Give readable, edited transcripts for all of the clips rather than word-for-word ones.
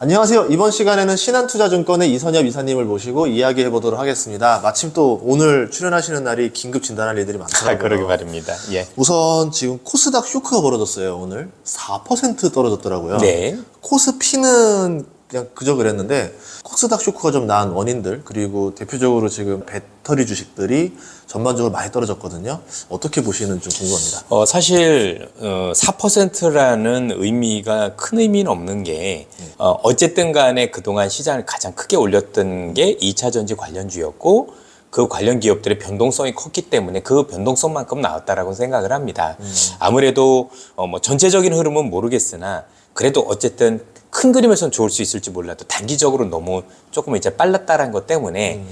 안녕하세요. 이번 시간에는 신한투자증권의 이선엽 이사님을 모시고 이야기해 보도록 하겠습니다. 마침 또 오늘 출연하시는 날이 긴급 진단할 일들이 많더라고요. 그러게 말입니다. 예. 우선 지금 코스닥 쇼크가 벌어졌어요. 오늘 4% 떨어졌더라고요. 네. 코스피는 그냥 그저 그랬는데 코스닥 쇼크가 좀 난 원인들, 그리고 대표적으로 지금 배터리 주식들이 전반적으로 많이 떨어졌거든요. 어떻게 보시는 좀 궁금합니다. 사실 4%라는 의미가 큰 의미는 없는 게 어쨌든 간에 그동안 시장을 가장 크게 올렸던 게 2차 전지 관련주였고 그 관련 기업들의 변동성이 컸기 때문에 그 변동성만큼 나왔다라고 생각을 합니다. 아무래도 뭐 전체적인 흐름은 모르겠으나 그래도 어쨌든 큰 그림에서는 좋을 수 있을지 몰라도 단기적으로 너무 조금 이제 빨랐다는 것 때문에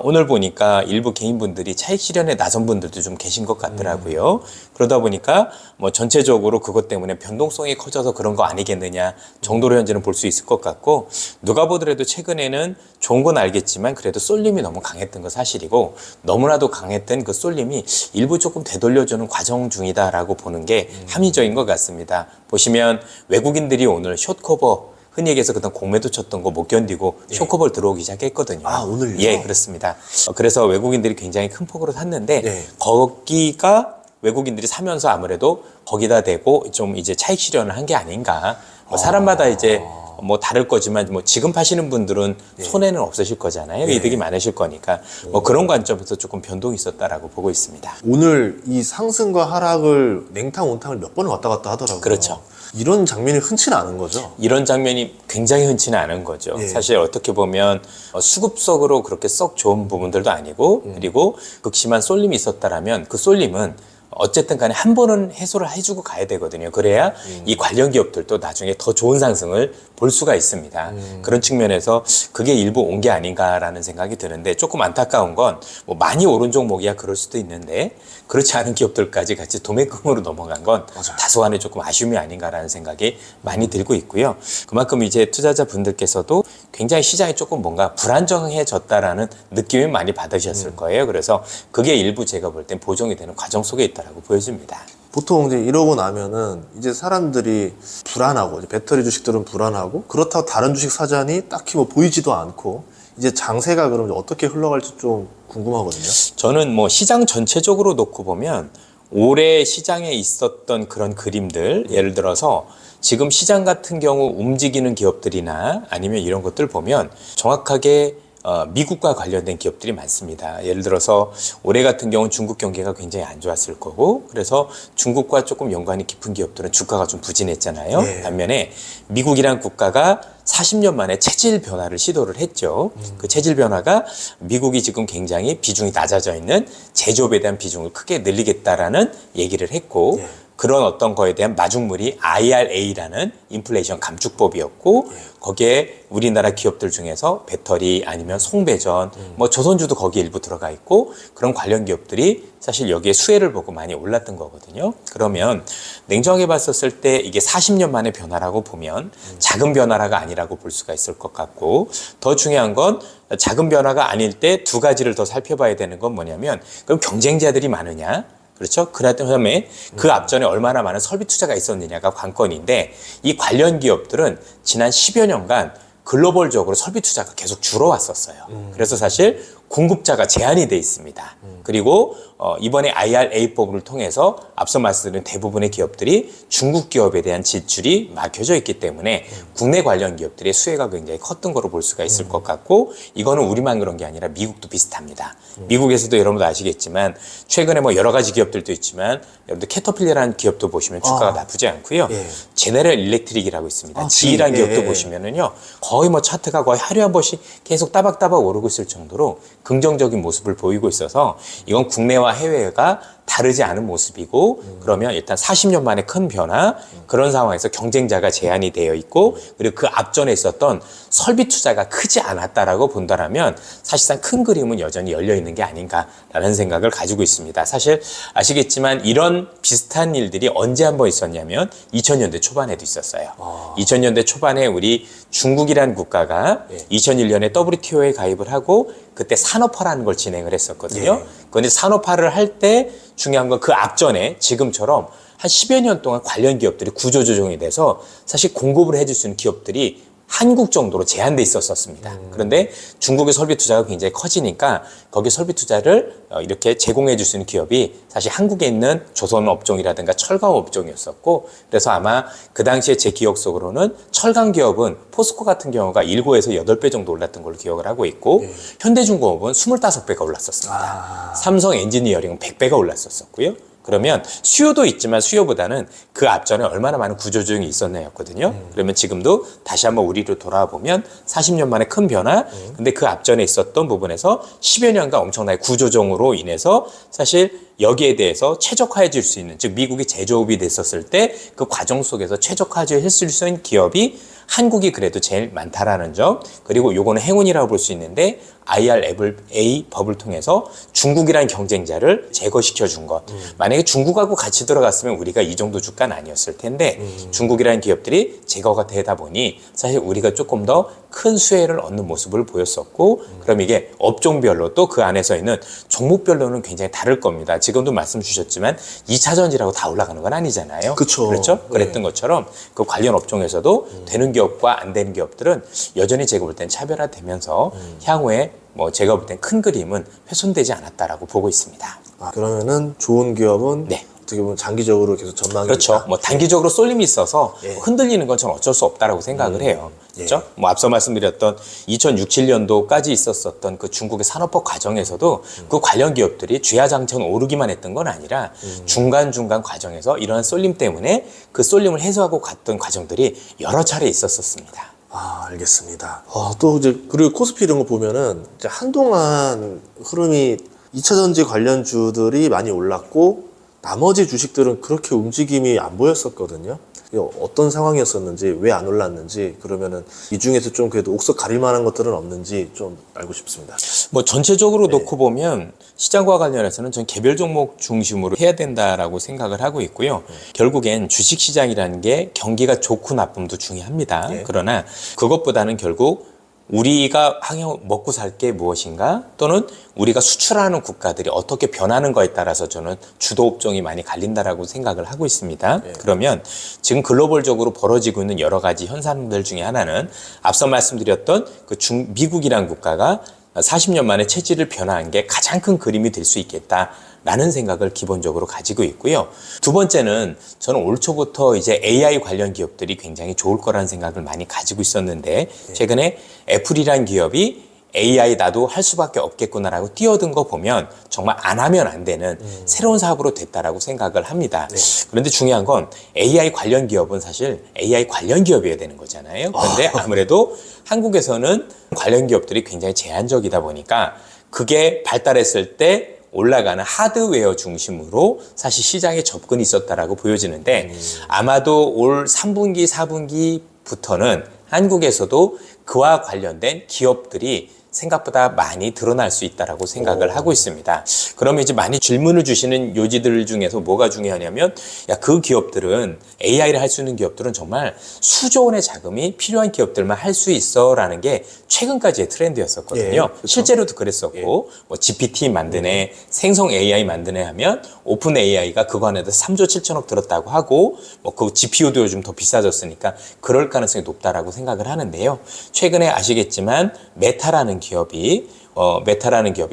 오늘 보니까 일부 개인분들이 차익 실현에 나선 분들도 좀 계신 것 같더라고요. 그러다 보니까 뭐 전체적으로 그것 때문에 변동성이 커져서 그런 거 아니겠느냐 정도로 현재는 볼 수 있을 것 같고, 누가 보더라도 최근에는 좋은 건 알겠지만 그래도 쏠림이 너무 강했던 거 사실이고, 너무나도 강했던 그 쏠림이 일부 조금 되돌려주는 과정 중이다라고 보는 게 합리적인 것 같습니다. 보시면 외국인들이 오늘 숏커버, 흔히 얘기해서 그동안 공매도 쳤던 거 못 견디고 숏커버를 들어오기 시작했거든요. 아, 오늘요? 예, 그렇습니다. 그래서 외국인들이 굉장히 큰 폭으로 샀는데 네. 거기가 외국인들이 사면서 아무래도 거기다 대고 좀 이제 차익 실현을 한 게 아닌가. 뭐 사람마다 이제 뭐 다를 거지만 뭐 지금 파시는 분들은 손해는 없으실 거잖아요. 이득이 많으실 거니까 뭐 그런 관점에서 조금 변동이 있었다라고 보고 있습니다. 오늘 이 상승과 하락을 냉탕 온탕을 몇 번을 왔다 갔다 하더라고요. 그렇죠. 이런 장면이 흔치는 않은 거죠. 이런 장면이 굉장히 흔치는 않은 거죠. 예. 사실 어떻게 보면 수급적으로 그렇게 썩 좋은 부분들도 아니고, 그리고 극심한 쏠림이 있었다라면 그 쏠림은 어쨌든 간에 한 번은 해소를 해주고 가야 되거든요. 그래야 이 관련 기업들도 나중에 더 좋은 상승을 볼 수가 있습니다. 그런 측면에서 그게 일부 온 게 아닌가라는 생각이 드는데, 조금 안타까운 건 뭐 많이 오른 종목이야 그럴 수도 있는데 그렇지 않은 기업들까지 같이 도매금으로 넘어간 건 다소간에 조금 아쉬움이 아닌가라는 생각이 많이 들고 있고요. 그만큼 이제 투자자분들께서도 굉장히 시장이 조금 뭔가 불안정해졌다라는 느낌을 많이 받으셨을 거예요. 그래서 그게 일부 제가 볼 땐 보정이 되는 과정 속에 있다라고 보여집니다. 보통 이제 이러고 나면은 이제 사람들이 불안하고, 이제 배터리 주식들은 불안하고, 그렇다고 다른 주식 사자니 딱히 뭐 보이지도 않고, 이제 장세가 그럼 어떻게 흘러갈지 좀 궁금하거든요. 저는 뭐 시장 전체적으로 놓고 보면 올해 시장에 있었던 그런 그림들, 예를 들어서 지금 시장 같은 경우 움직이는 기업들이나 아니면 이런 것들 보면 정확하게 미국과 관련된 기업들이 많습니다. 예를 들어서 올해 같은 경우는 중국 경기가 굉장히 안 좋았을 거고, 그래서 중국과 조금 연관이 깊은 기업들은 주가가 좀 부진했잖아요. 네. 반면에 미국이란 국가가 40년 만에 체질 변화를 시도를 했죠. 그 체질 변화가 미국이 지금 굉장히 비중이 낮아져 있는 제조업에 대한 비중을 크게 늘리겠다라는 얘기를 했고, 그런 어떤 거에 대한 마중물이 IRA라는 인플레이션 감축법이었고, 거기에 우리나라 기업들 중에서 배터리 아니면 송배전, 뭐 조선주도 거기에 일부 들어가 있고, 그런 관련 기업들이 사실 여기에 수혜를 보고 많이 올랐던 거거든요. 그러면 냉정하게 봤었을 때 이게 40년 만의 변화라고 보면 작은 변화가 아니라고 볼 수가 있을 것 같고, 더 중요한 건 작은 변화가 아닐 때 두 가지를 더 살펴봐야 되는 건 뭐냐면, 그럼 경쟁자들이 많으냐? 그렇죠? 그다음에 그 앞전에 얼마나 많은 설비 투자가 있었느냐가 관건인데, 이 관련 기업들은 지난 10여 년간 글로벌적으로 설비 투자가 계속 줄어왔었어요. 그래서 사실 공급자가 제한이 돼 있습니다. 그리고 이번에 IRA법을 통해서 앞서 말씀드린 대부분의 기업들이 중국 기업에 대한 지출이 막혀져 있기 때문에 국내 관련 기업들의 수혜가 굉장히 컸던 거로 볼 수가 있을 것 같고, 이거는 우리만 그런 게 아니라 미국도 비슷합니다. 미국에서도 여러분도 아시겠지만 최근에 뭐 여러 가지 기업들도 있지만, 여러분들 캐터필러라는 기업도 보시면 주가가 나쁘지 않고요. 제네럴 일렉트릭이라고 있습니다. GE라는 기업도 보시면은요, 거의 뭐 차트가 거의 하루에 한 번씩 계속 따박따박 오르고 있을 정도로 긍정적인 모습을 보이고 있어서, 이건 국내와 해외가 다르지 않은 모습이고, 그러면 일단 40년 만에 큰 변화, 그런 상황에서 경쟁자가 제한이 되어 있고, 그리고 그 앞전에 있었던 설비 투자가 크지 않았다라고 본다라면 사실상 큰 그림은 여전히 열려 있는 게 아닌가라는 생각을 가지고 있습니다. 사실 아시겠지만 이런 비슷한 일들이 언제 한번 있었냐면 2000년대 초반에도 있었어요. 2000년대 초반에 우리 중국이라는 국가가 2001년에 WTO에 가입을 하고 그때 산업화라는 걸 진행을 했었거든요. 그런데 산업화를 할 때 중요한 건 그 앞전에 지금처럼 한 10여 년 동안 관련 기업들이 구조조정이 돼서 사실 공급을 해줄 수 있는 기업들이 한국 정도로 제한돼 있었습니다. 그런데 중국의 설비 투자가 굉장히 커지니까 거기 설비 투자를 이렇게 제공해 줄 수 있는 기업이 사실 한국에 있는 조선 업종이라든가 철강 업종이었었고, 그래서 아마 그 당시에 제 기억 속으로는 철강 기업은 포스코 같은 경우가 7에서 8배 정도 올랐던 걸로 기억을 하고 있고, 현대중공업은 25배가 올랐었습니다. 삼성 엔지니어링은 100배가 올랐었고요. 그러면 수요도 있지만 수요보다는 그 앞전에 얼마나 많은 구조조정이 있었냐였거든요. 그러면 지금도 다시 한번 우리로 돌아보면 40년 만에 큰 변화, 근데 그 앞전에 있었던 부분에서 10여 년간 엄청나게 구조조정으로 인해서 사실 여기에 대해서 최적화해 줄 수 있는, 즉 미국이 제조업이 됐었을 때 그 과정 속에서 최적화해 줄 수 있는 기업이 한국이 그래도 제일 많다라는 점, 그리고 요거는 행운이라고 볼 수 있는데 IRA 법을 통해서 중국이라는 경쟁자를 제거시켜 준 것. 만약에 중국하고 같이 들어갔으면 우리가 이 정도 주가는 아니었을 텐데 중국이라는 기업들이 제거가 되다 보니 사실 우리가 조금 더 큰 수혜를 얻는 모습을 보였었고, 그럼 이게 업종별로 또 그 안에서 있는 종목별로는 굉장히 다를 겁니다. 지금도 말씀 주셨지만 2차 전지라고 다 올라가는 건 아니잖아요. 그쵸. 그렇죠? 그랬던 것처럼 그 관련 업종에서도 되는 기업과 안 되는 기업들은 여전히 제가 볼 땐 차별화되면서 향후에 뭐 제가 볼 땐 큰 그림은 훼손되지 않았다라고 보고 있습니다. 그러면은 좋은 기업은 네. 어떻게 보면 장기적으로 계속 전망이 그렇죠. 있다. 뭐 단기적으로 쏠림이 있어서 예. 흔들리는 건 저는 어쩔 수 없다라고 생각을 해요. 그렇죠? 뭐 앞서 말씀드렸던 2006, 7년도까지 있었었던 그 중국의 산업화 과정에서도 그 관련 기업들이 주야장천 오르기만 했던 건 아니라 중간중간 과정에서 이러한 쏠림 때문에 그 쏠림을 해소하고 갔던 과정들이 여러 차례 있었었습니다. 알겠습니다. 또 이제 그리고 코스피 이런 거 보면은 이제 한동안 흐름이 2차 전지 관련주들이 많이 올랐고 나머지 주식들은 그렇게 움직임이 안 보였었거든요. 이게 어떤 상황이었었는지, 왜 안 올랐는지, 그러면은 이 중에서 좀 그래도 옥석 가릴 만한 것들은 없는지 좀 알고 싶습니다. 뭐 전체적으로 놓고 보면 시장과 관련해서는 전 개별 종목 중심으로 해야 된다라고 생각을 하고 있고요. 결국엔 주식 시장이라는 게 경기가 좋고 나쁨도 중요합니다. 그러나 그것보다는 결국 우리가 먹고 살 게 무엇인가, 또는 우리가 수출하는 국가들이 어떻게 변하는 거에 따라서 저는 주도 업종이 많이 갈린다라고 생각을 하고 있습니다. 그러면 지금 글로벌적으로 벌어지고 있는 여러 가지 현상들 중에 하나는 앞서 말씀드렸던 그 미국이라는 국가가 40년 만에 체질을 변화한 게 가장 큰 그림이 될 수 있겠다라는 생각을 기본적으로 가지고 있고요. 두 번째는 저는 올 초부터 이제 AI 관련 기업들이 굉장히 좋을 거라는 생각을 많이 가지고 있었는데, 최근에 애플이란 기업이 AI 나도 할 수밖에 없겠구나라고 뛰어든 거 보면 정말 안 하면 안 되는 새로운 사업으로 됐다라고 생각을 합니다. 그런데 중요한 건 AI 관련 기업은 사실 AI 관련 기업이어야 되는 거잖아요. 그런데 아무래도 한국에서는 관련 기업들이 굉장히 제한적이다 보니까 그게 발달했을 때 올라가는 하드웨어 중심으로 사실 시장에 접근이 있었다라고 보여지는데, 아마도 올 3분기, 4분기부터는 한국에서도 그와 관련된 기업들이 생각보다 많이 드러날 수 있다라고 생각을 하고 있습니다. 그러면 이제 많이 질문을 주시는 요지들 중에서 뭐가 중요하냐면, 그 기업들은 AI를 할 수 있는 기업들은 정말 수조 원의 자금이 필요한 기업들만 할 수 있어라는 게 최근까지의 트렌드였었거든요. 실제로도 그랬었고, 뭐 GPT 만드네, 생성 AI 만드네 하면 오픈 AI가 그거 안에다 3조 7천억 들었다고 하고, 뭐 그 GPU도 요즘 더 비싸졌으니까 그럴 가능성이 높다라고 생각을 하는데요. 최근에 아시겠지만 메타라는 기업이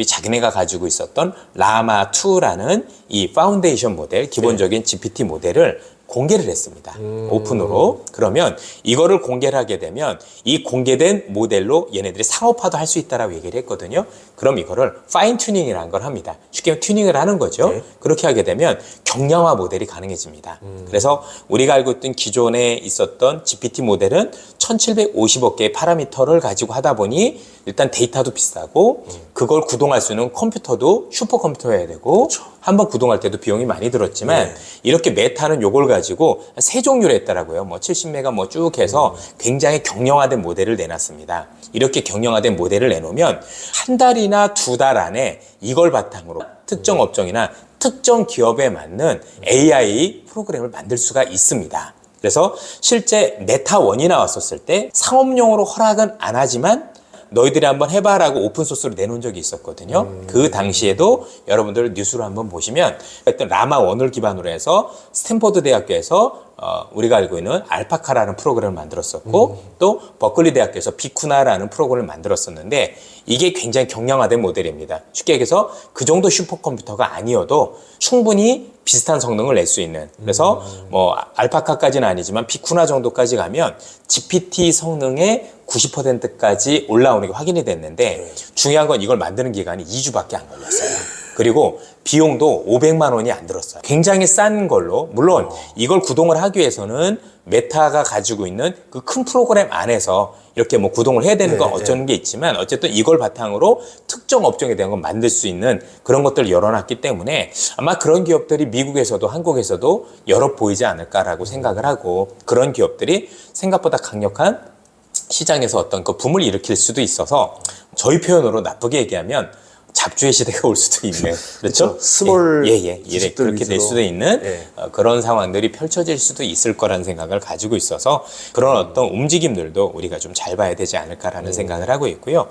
자기네가 가지고 있었던 라마2라는 이 파운데이션 모델, 기본적인 GPT 모델을 공개를 했습니다. 오픈으로. 그러면 이거를 공개를 하게 되면 이 공개된 모델로 얘네들이 상업화도 할 수 있다라고 얘기를 했거든요. 그럼 이거를 파인 튜닝이라는 걸 합니다. 쉽게 말하면 튜닝을 하는 거죠. 그렇게 하게 되면 경량화 모델이 가능해집니다. 그래서 우리가 알고 있던 기존에 있었던 GPT 모델은 1750억 개의 파라미터를 가지고 하다 보니 일단 데이터도 비싸고 그걸 구동할 수 있는 컴퓨터도 슈퍼컴퓨터여야 되고 한번 구동할 때도 비용이 많이 들었지만 이렇게 메타는 요걸 가지고 세 종류로 했더라고요. 뭐 70메가 뭐 쭉 해서 굉장히 경량화된 모델을 내놨습니다. 이렇게 경량화된 모델을 내놓으면 한 달이나 두 달 안에 이걸 바탕으로 특정 업종이나 특정 기업에 맞는 AI 프로그램을 만들 수가 있습니다. 그래서 실제 메타1이 나왔었을 때 상업용으로 허락은 안 하지만 너희들이 한번 해봐라고 오픈소스로 내놓은 적이 있었거든요. 그 당시에도 여러분들 뉴스로 한번 보시면 어떤 라마1을 기반으로 해서 스탠퍼드 대학교에서 우리가 알고 있는 알파카라는 프로그램을 만들었었고 또 버클리 대학교에서 비쿠나라는 프로그램을 만들었었는데 이게 굉장히 경량화된 모델입니다. 쉽게 얘기해서 그 정도 슈퍼컴퓨터가 아니어도 충분히 비슷한 성능을 낼 수 있는, 그래서 뭐 알파카까지는 아니지만 비쿠나 정도까지 가면 GPT 성능의 90%까지 올라오는 게 확인이 됐는데 중요한 건 이걸 만드는 기간이 2주밖에 안 걸렸어요. 그리고 비용도 500만 원이 안 들었어요. 굉장히 싼 걸로, 물론 이걸 구동을 하기 위해서는 메타가 가지고 있는 그 큰 프로그램 안에서 이렇게 뭐 구동을 해야 되는 건 어쩌는 게 있지만 어쨌든 이걸 바탕으로 특정 업종에 대한 건 만들 수 있는 그런 것들을 열어놨기 때문에 아마 그런 기업들이 미국에서도 한국에서도 여러 보이지 않을까라고 생각을 하고, 그런 기업들이 생각보다 강력한 시장에서 어떤 그 붐을 일으킬 수도 있어서 저희 표현으로 나쁘게 얘기하면 잡주의 시대가 올 수도 있는, 그렇죠? 스몰 그렇게 될 수도 있는 예. 그런 상황들이 펼쳐질 수도 있을 거라는 생각을 가지고 있어서 그런 어떤 움직임들도 우리가 좀 잘 봐야 되지 않을까라는 생각을 하고 있고요.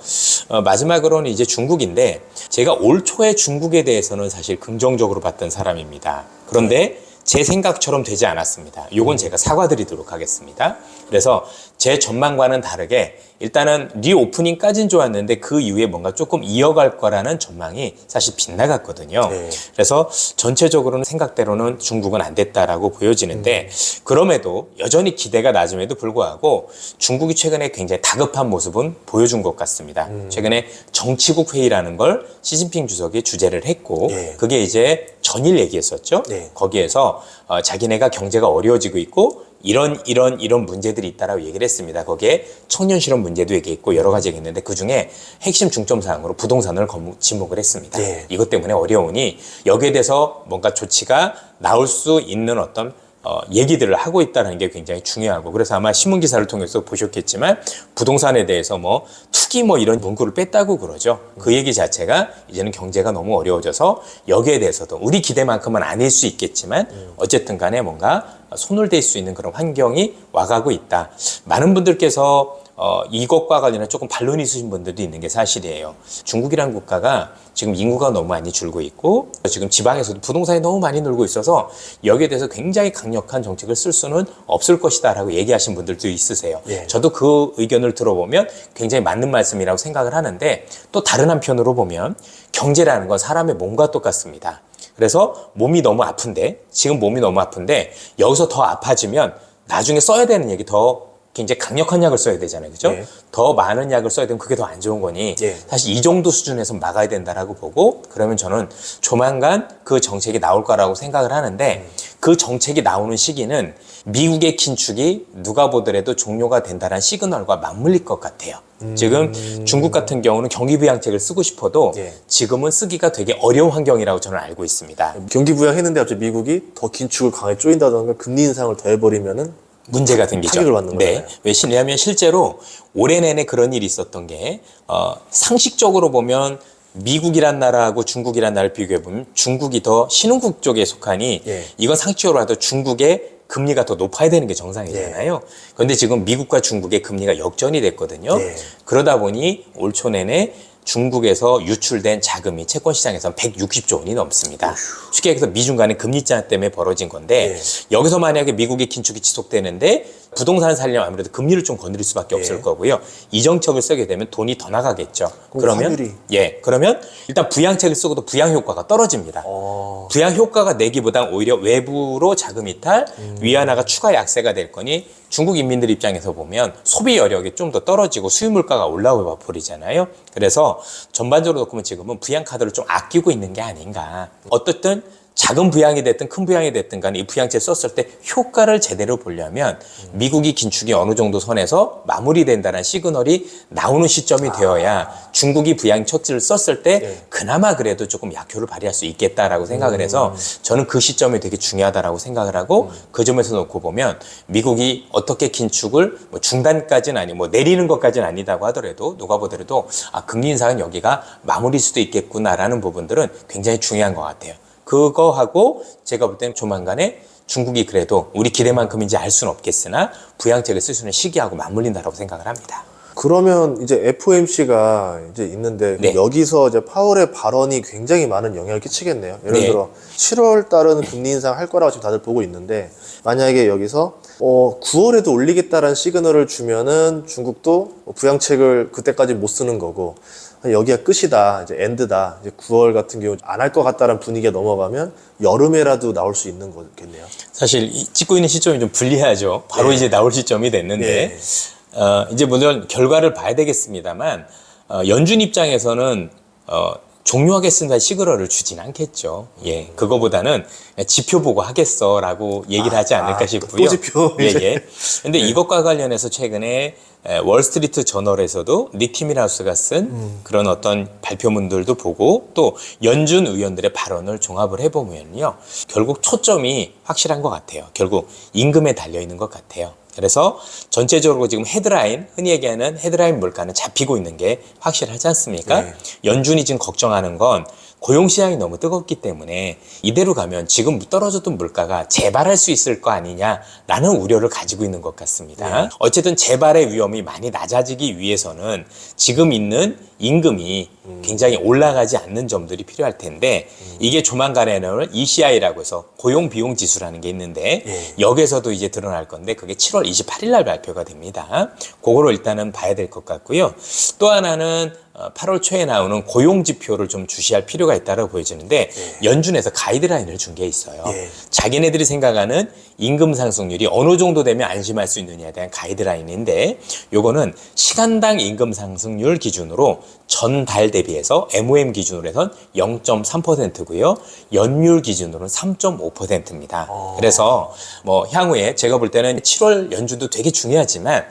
마지막으로는 이제 중국인데, 제가 올 초에 중국에 대해서는 사실 긍정적으로 봤던 사람입니다. 그런데 제 생각처럼 되지 않았습니다. 요건 제가 사과드리도록 하겠습니다. 그래서 제 전망과는 다르게 일단은 리오프닝까지는 좋았는데 그 이후에 뭔가 조금 이어갈 거라는 전망이 사실 빗나갔거든요. 네. 그래서 전체적으로는 생각대로는 중국은 안 됐다라고 보여지는데 그럼에도 여전히 기대가 낮음에도 불구하고 중국이 최근에 굉장히 다급한 모습은 보여준 것 같습니다. 최근에 정치국 회의라는 걸 시진핑 주석이 주재를 했고 네. 그게 이제 전일 얘기했었죠. 네. 거기에서 자기네가 경제가 어려워지고 있고 이런 문제들이 있다라고 얘기를 했습니다. 거기에 청년 실업 문제도 얘기했고 여러 가지 얘기했는데 그중에 핵심 중점 사항으로 부동산을 지목을 했습니다. 네. 이것 때문에 어려우니 여기에 대해서 뭔가 조치가 나올 수 있는 어떤 얘기들을 하고 있다는 게 굉장히 중요하고, 그래서 아마 신문 기사를 통해서 보셨겠지만 부동산에 대해서 뭐 투기 뭐 이런 문구를 뺐다고 그러죠. 그 얘기 자체가 이제는 경제가 너무 어려워져서 여기에 대해서도 우리 기대만큼은 아닐 수 있겠지만 어쨌든 간에 뭔가 손을 댈 수 있는 그런 환경이 와가고 있다. 많은 분들께서 이것과 관련해 조금 반론이 있으신 분들도 있는 게 사실이에요. 중국이라는 국가가 지금 인구가 너무 많이 줄고 있고 지금 지방에서도 부동산이 너무 많이 늘고 있어서 여기에 대해서 굉장히 강력한 정책을 쓸 수는 없을 것이다 라고 얘기하신 분들도 있으세요. 예. 저도 그 의견을 들어보면 굉장히 맞는 말씀이라고 생각을 하는데, 또 다른 한편으로 보면 경제라는 건 사람의 몸과 똑같습니다. 그래서 몸이 너무 아픈데, 지금 몸이 너무 아픈데 여기서 더 아파지면 나중에 써야 되는 약이 더 굉장히 강력한 약을 써야 되잖아요. 그죠? 예. 더 많은 약을 써야 되면 그게 더 안 좋은 거니 예. 사실 이 정도 수준에서 막아야 된다라고 보고, 그러면 저는 조만간 그 정책이 나올 거라고 생각을 하는데 그 정책이 나오는 시기는 미국의 긴축이 누가 보더라도 종료가 된다는 시그널과 맞물릴 것 같아요. 지금 중국 같은 경우는 경기부양책을 쓰고 싶어도 예. 지금은 쓰기가 되게 어려운 환경이라고 저는 알고 있습니다. 경기 부양했는데 갑자기 미국이 더 긴축을 강하게 쪼인다던가 금리 인상을 더 해버리면은 문제가 생기죠. 타격을 받는 거잖아요. 왜냐하면 실제로 올해 내내 그런 일이 있었던 게 상식적으로 보면 미국이란 나라하고 중국이란 나라를 비교해보면 중국이 더 신흥국 쪽에 속하니 예. 이건 상식적으로 봐도 중국의 금리가 더 높아야 되는 게 정상이잖아요. 그런데 지금 미국과 중국의 금리가 역전이 됐거든요. 예. 그러다 보니 올 초 내내 중국에서 유출된 자금이 채권 시장에서 160조 원이 넘습니다. 쉽게 얘기해서 미중 간의 금리 차 때문에 벌어진 건데 여기서 만약에 미국의 긴축이 지속되는데 부동산을 살려면 아무래도 금리를 좀 건드릴 수밖에 없을 거고요. 이 정책을 쓰게 되면 돈이 더 나가겠죠. 그러면 환율이. 그러면 일단 부양책을 쓰고도 부양 효과가 떨어집니다. 부양 효과가 내기보단 오히려 외부로 자금 이탈, 위안화가 추가 약세가 될 거니 중국 인민들 입장에서 보면 소비 여력이 좀 더 떨어지고 수입 물가가 올라와 버리잖아요. 그래서 전반적으로 놓고 보면 지금은 부양 카드를 좀 아끼고 있는 게 아닌가. 어떻든 작은 부양이 됐든 큰 부양이 됐든 간에 이 부양책 썼을 때 효과를 제대로 보려면 미국이 긴축이 어느 정도 선에서 마무리된다는 시그널이 나오는 시점이 되어야 중국이 부양 처치를 썼을 때 그나마 그래도 조금 약효를 발휘할 수 있겠다라고 생각을 해서 저는 그 시점이 되게 중요하다라고 생각을 하고 그 점에서 놓고 보면 미국이 어떻게 긴축을 뭐 중단까지는 아니고 뭐 내리는 것까지는 아니다고 하더라도 누가 보더라도 금리 인상은 여기가 마무리일 수도 있겠구나라는 부분들은 굉장히 중요한 것 같아요. 그거하고 제가 볼 때는 조만간에 중국이 그래도 우리 기대만큼인지 알 수는 없겠으나 부양책을 쓸 수 있는 시기하고 맞물린다라고 생각을 합니다. 그러면 이제 FOMC가 이제 있는데 네. 여기서 이제 파월의 발언이 굉장히 많은 영향을 끼치겠네요. 예를 네. 들어 7월 달은 금리 인상 할 거라고 지금 다들 보고 있는데 만약에 여기서 9월에도 올리겠다라는 시그널을 주면은 중국도 부양책을 그때까지 못 쓰는 거고 여기가 끝이다, 이제 엔드다. 이제 9월 같은 경우 안 할 것 같다는 분위기가 넘어가면 여름에라도 나올 수 있는 거겠네요. 사실 찍고 있는 시점이 좀 불리하죠. 바로 네. 이제 나올 시점이 됐는데 이제 물론 결과를 봐야 되겠습니다만 연준 입장에서는 종료하겠습니다 시그널을 주진 않겠죠. 예, 그거보다는 지표 보고 하겠어라고 얘기를 하지 않을까 싶고요. 또 지표. 예, 예. 근데 이것과 관련해서 최근에 월스트리트 저널에서도 닉 티밀하우스가 쓴 그런 어떤 발표문들도 보고 또 연준 의원들의 발언을 종합을 해보면요. 결국 초점이 확실한 것 같아요. 결국 임금에 달려 있는 것 같아요. 그래서 전체적으로 지금 헤드라인, 흔히 얘기하는 헤드라인 물가는 잡히고 있는 게 확실하지 않습니까? 네. 연준이 지금 걱정하는 건 고용시장이 너무 뜨겁기 때문에 이대로 가면 지금 떨어졌던 물가가 재발할 수 있을 거 아니냐라는 우려를 가지고 있는 것 같습니다. 네. 어쨌든 재발의 위험이 많이 낮아지기 위해서는 지금 있는 임금이 굉장히 올라가지 않는 점들이 필요할 텐데 이게 조만간에는 ECI라고 해서 고용 비용 지수라는 게 있는데 여기에서도 이제 드러날 건데 그게 7월 28일 날 발표가 됩니다. 그거를 일단은 봐야 될 것 같고요. 또 하나는 8월 초에 나오는 고용 지표를 좀 주시할 필요가 있다고 보여지는데 연준에서 가이드라인을 준 게 있어요. 자기네들이 생각하는 임금 상승률이 어느 정도 되면 안심할 수 있느냐에 대한 가이드라인인데 요거는 시간당 임금 상승률 기준으로 전달 대비해서 MOM 기준으로 해선 0.3%고요. 연율 기준으로는 3.5%입니다. 그래서 뭐 향후에 제가 볼 때는 7월 연준도 되게 중요하지만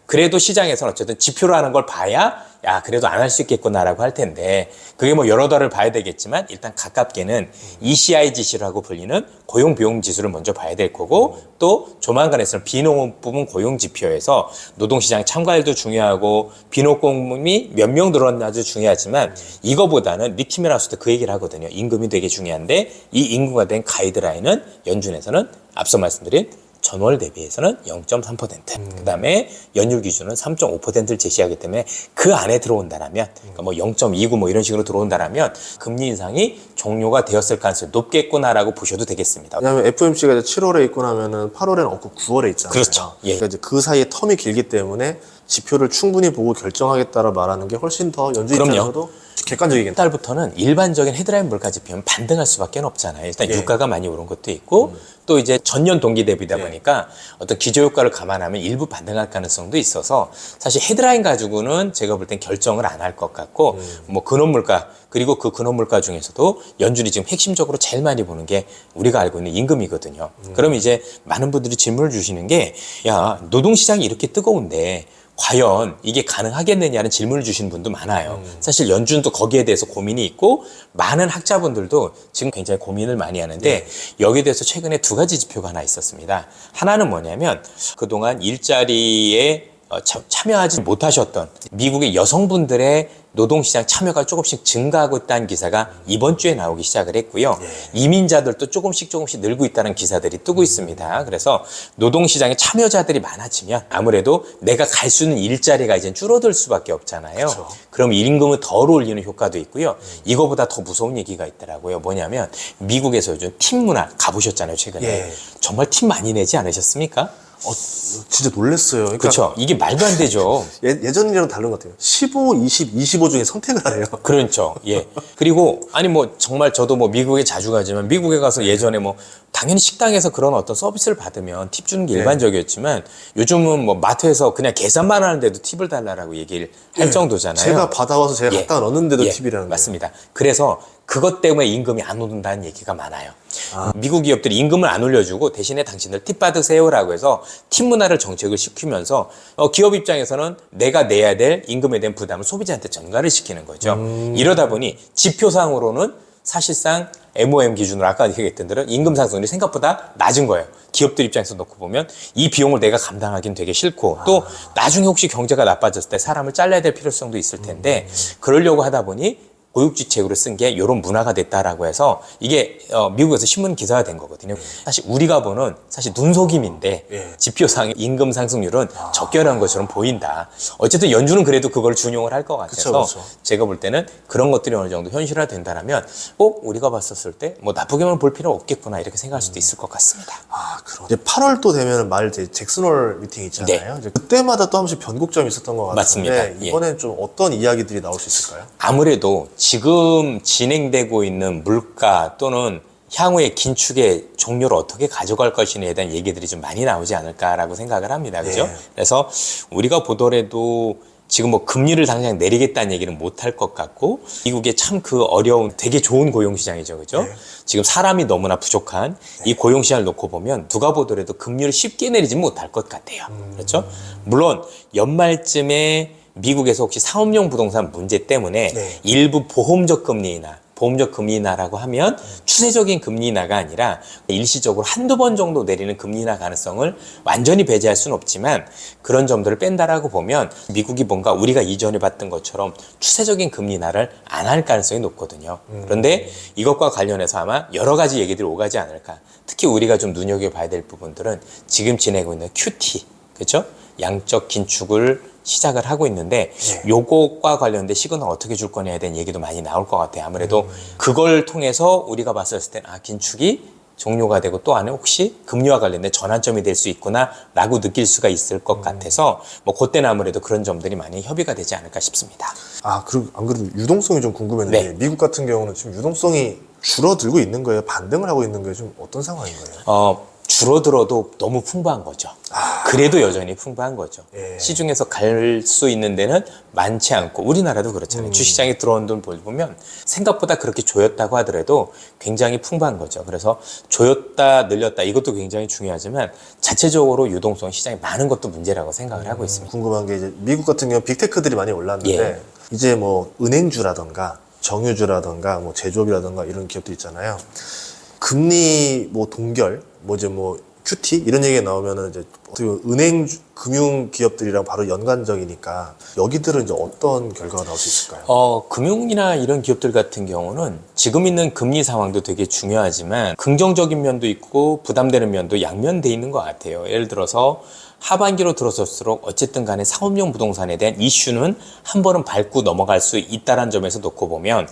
그래도 시장에서는 어쨌든 지표라는 걸 봐야 야 그래도 안 할 수 있겠구나라고 할 텐데 그게 뭐 여러 달을 봐야 되겠지만 일단 가깝게는 ECI 지수라고 불리는 고용 비용 지수를 먼저 봐야 될 거고 또 조만간 에서는 비농업 부분 고용 지표에서 노동시장 참가율도 중요하고 비농공업이 몇 명 늘었나도 중요하지만 이거보다는 닉 티밀하우스도 그 얘기를 하거든요. 임금이 되게 중요한데 이 임금과 된 가이드라인은 연준에서는 앞서 말씀드린 전월 대비해서는 0.3%. 그다음에 연율 기준은 3.5%를 제시하기 때문에 그 안에 들어온다라면 그러니까 뭐 0.29 뭐 이런 식으로 들어온다라면 금리 인상이 종료가 되었을 가능성이 높겠구나라고 보셔도 되겠습니다. 왜냐하면 FOMC가 이제 7월에 있고 나면은 8월에는 없고 9월에 있잖아요. 그렇죠. 예. 그러니까 이제 그 사이에 텀이 길기 때문에 지표를 충분히 보고 결정하겠다라 말하는 게 훨씬 더 연준 그럼요. 입장에서도 객관적이겠네요. 달부터는 일반적인 헤드라인 물가 지표는 반등할 수밖에 없잖아요. 일단 유가가 많이 오른 것도 있고 또 이제 전년 동기 대비다 보니까 어떤 기저 효과를 감안하면 일부 반등할 가능성도 있어서 사실 헤드라인 가지고는 제가 볼 땐 결정을 안 할 것 같고 뭐 근원 물가 그리고 그 근원 물가 중에서도 연준이 지금 핵심적으로 제일 많이 보는 게 우리가 알고 있는 임금이거든요. 그럼 이제 많은 분들이 질문을 주시는 게 야 노동시장이 이렇게 뜨거운데 과연 이게 가능하겠느냐는 질문을 주시는 분도 많아요. 사실 연준도 거기에 대해서 고민이 있고 많은 학자분들도 지금 굉장히 고민을 많이 하는데 여기에 대해서 최근에 두 가지 지표가 하나 있었습니다. 하나는 뭐냐면 그동안 일자리에 참여하지 못하셨던 미국의 여성분들의 노동시장 참여가 조금씩 증가하고 있다는 기사가 이번 주에 나오기 시작을 했고요. 이민자들도 조금씩 늘고 있다는 기사들이 뜨고 있습니다. 그래서 노동시장에 참여자들이 많아지면 아무래도 내가 갈 수 있는 일자리가 이제 줄어들 수밖에 없잖아요. 그렇죠. 그럼 임금을 덜 올리는 효과도 있고요. 이거보다 더 무서운 얘기가 있더라고요. 뭐냐면 미국에서 요즘 팀 문화 가보셨잖아요. 최근에. 정말 팀 많이 내지 않으셨습니까? 진짜 놀랐어요. 그러니까 그렇죠. 이게 말도 안 되죠. 예전이랑 다른 것 같아요. 15, 20, 25 중에 선택을 하래요. 그렇죠. 예. 그리고 아니 뭐 정말 저도 뭐 미국에 자주 가지만 미국에 가서 예전에 뭐 당연히 식당에서 그런 어떤 서비스를 받으면 팁 주는 게 일반적이었지만 요즘은 뭐 마트에서 그냥 계산만 하는데도 팁을 달라고 얘기를 할 정도잖아요. 제가 받아와서 제가 갖다 넣었는데도 팁이라는 거예요. 맞습니다. 그래서 그것 때문에 임금이 안 오른다는 얘기가 많아요. 미국 기업들이 임금을 안 올려주고 대신에 당신들 팁 받으세요라고 해서 팁 문화를 정책을 시키면서 기업 입장에서는 내가 내야 될 임금에 대한 부담을 소비자한테 전가를 시키는 거죠. 이러다 보니 지표상으로는 사실상 MOM 기준으로 아까 얘기했던 대로 임금 상승률이 생각보다 낮은 거예요. 기업들 입장에서 놓고 보면 이 비용을 내가 감당하기는 되게 싫고 또 나중에 혹시 경제가 나빠졌을 때 사람을 잘라야 될 필요성도 있을 텐데 그러려고 하다 보니 고육지책으로 쓴 게 이런 문화가 됐다라고 해서 이게 미국에서 신문 기사가 된 거거든요. 사실 우리가 보는 사실 눈속임인데 예. 지표상 임금 상승률은 적결한 것처럼 보인다. 어쨌든 연준은 그래도 그걸 준용을 할 것 같아서 그쵸. 제가 볼 때는 그런 것들이 어느 정도 현실화 된다면 꼭 우리가 봤었을 때 뭐 나쁘게만 볼 필요 없겠구나 이렇게 생각할 수도 있을 것 같습니다. 그럼 이제 8월 또 되면 말 이제 잭슨홀 미팅 있잖아요. 이제 그때마다 또 한 번씩 변곡점이 있었던 것 같은데 맞습니다. 예. 이번엔 좀 어떤 이야기들이 나올 수 있을까요? 아무래도 지금 진행되고 있는 물가 또는 향후의 긴축의 종료를 어떻게 가져갈 것이냐에 대한 얘기들이 좀 많이 나오지 않을까라고 생각을 합니다. 그죠? 네. 그래서 우리가 보더라도 지금 뭐 금리를 당장 내리겠다는 얘기는 못 할 것 같고 미국의 참 그 어려운 되게 좋은 고용시장이죠. 그죠? 네. 지금 사람이 너무나 부족한 이 고용시장을 놓고 보면 누가 보더라도 금리를 쉽게 내리지 못할 것 같아요. 그렇죠? 물론 연말쯤에 미국에서 혹시 사업용 부동산 문제 때문에 네. 일부 보험적 금리 인하라고 하면 추세적인 금리 인하가 아니라 일시적으로 한두 번 정도 내리는 금리 인하 가능성을 완전히 배제할 수는 없지만 그런 점들을 뺀다라고 보면 미국이 뭔가 우리가 이전에 봤던 것처럼 추세적인 금리 인하를 안 할 가능성이 높거든요. 그런데 이것과 관련해서 아마 여러 가지 얘기들이 오가지 않을까. 특히 우리가 좀 눈여겨봐야 될 부분들은 지금 지내고 있는 QT, 그렇죠? 양적 긴축을 시작을 하고 있는데 요것과 관련된 시그널 어떻게 줄 거냐에 대한 얘기도 많이 나올 것 같아요. 아무래도 그걸 통해서 우리가 봤을 때는 긴축이 종료가 되고 또 안에 혹시 금리와 관련된 전환점이 될 수 있구나라고 느낄 수가 있을 것 같아서 뭐 그때는 아무래도 그런 점들이 많이 협의가 되지 않을까 싶습니다. 그리고 안 그래도 유동성이 좀 궁금했는데 네. 미국 같은 경우는 지금 유동성이 줄어들고 있는 거예요? 반등을 하고 있는 거예요? 좀 어떤 상황인 거예요? 줄어들어도 너무 풍부한 거죠. 그래도 여전히 풍부한 거죠. 예. 시중에서 갈 수 있는 데는 많지 않고 우리나라도 그렇잖아요. 주시장에 들어온 돈 보면 생각보다 그렇게 조였다고 하더라도 굉장히 풍부한 거죠. 그래서 조였다 늘렸다 이것도 굉장히 중요하지만 자체적으로 유동성 시장이 많은 것도 문제라고 생각을 하고 있습니다. 궁금한 게 이제 미국 같은 경우 빅테크들이 많이 올랐는데 예. 이제 뭐 은행주라던가 정유주라던가 뭐 제조업이라던가 이런 기업들 있잖아요. 금리 뭐 동결, 뭐 이제 뭐 QT 이런 얘기가 나오면은 이제 어떻게 보면 은행 금융 기업들이랑 바로 연관적이니까 여기들은 이제 어떤 결과가 나올 수 있을까요? 금융이나 이런 기업들 같은 경우는 지금 있는 금리 상황도 되게 중요하지만 긍정적인 면도 있고 부담되는 면도 양면돼 있는 것 같아요. 예를 들어서 하반기로 들어설수록 어쨌든 간에 사업용 부동산에 대한 이슈는 한 번은 밟고 넘어갈 수 있다는 점에서 놓고 보면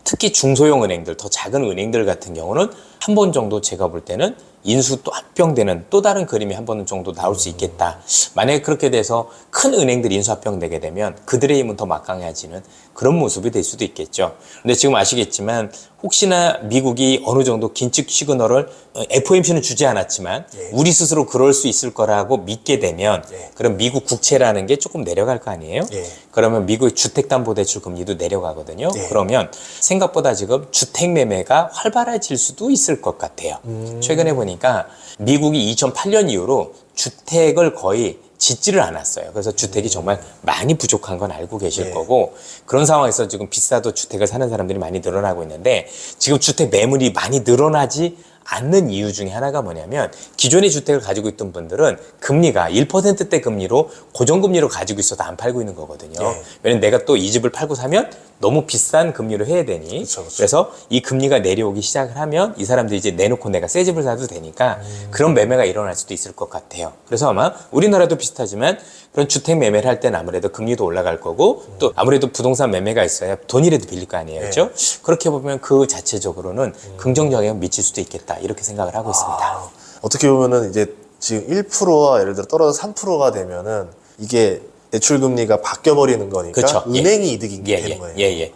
특히 중소형 은행들, 더 작은 은행들 같은 경우는 한 번 정도 제가 볼 때는 인수 또 합병되는 또 다른 그림이 한 번 정도 나올 수 있겠다. 만약에 그렇게 돼서 큰 은행들이 인수 합병되게 되면 그들의 힘은 더 막강해지는 그런 모습이 될 수도 있겠죠. 근데 지금 아시겠지만 혹시나 미국이 어느 정도 긴축 시그널을 FOMC는 주지 않았지만 우리 스스로 그럴 수 있을 거라고 믿게 되면 그럼 미국 국채라는 게 조금 내려갈 거 아니에요? 그러면 미국의 주택담보대출 금리도 내려가거든요. 그러면 생각보다 지금 주택 매매가 활발해질 수도 있을 것 같아요. 최근에 보니까 미국이 2008년 이후로 주택을 거의 짓지를 않았어요. 그래서 주택이 정말 많이 부족한 건 알고 계실 거고 그런 상황에서 지금 비싸도 주택을 사는 사람들이 많이 늘어나고 있는데 지금 주택 매물이 많이 늘어나지 않는 이유 중에 하나가 뭐냐면 기존의 주택을 가지고 있던 분들은 금리가 1%대 금리로 고정금리로 가지고 있어도 안 팔고 있는 거거든요. 왜냐면 내가 또 이 집을 팔고 사면 너무 비싼 금리로 해야 되니 그쵸. 그래서 이 금리가 내려오기 시작을 하면 이 사람들이 이제 내놓고 내가 새 집을 사도 되니까 그런 매매가 일어날 수도 있을 것 같아요. 그래서 아마 우리나라도 비슷하지만 그런 주택 매매를 할 때는 아무래도 금리도 올라갈 거고 또 아무래도 부동산 매매가 있어야 돈이라도 빌릴 거 아니에요. 그렇죠? 그렇게 보면 그 자체적으로는 긍정적 영향을 미칠 수도 있겠다. 이렇게 생각을 하고 있습니다. 어떻게 보면은 이제 지금 1%와 예를 들어 떨어져 3%가 되면은 이게 대출 금리가 바뀌어 버리는 거니까 그쵸. 은행이 이득이 되는 거예요.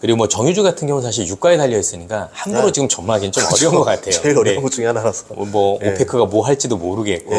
그리고 뭐 정유주 같은 경우는 사실 유가에 달려 있으니까 함부로 지금 전망하기는 좀 어려운 것 같아요. 제일 어려운 것 중에 하나라서. 뭐 오페크가 뭐 할지도 모르겠고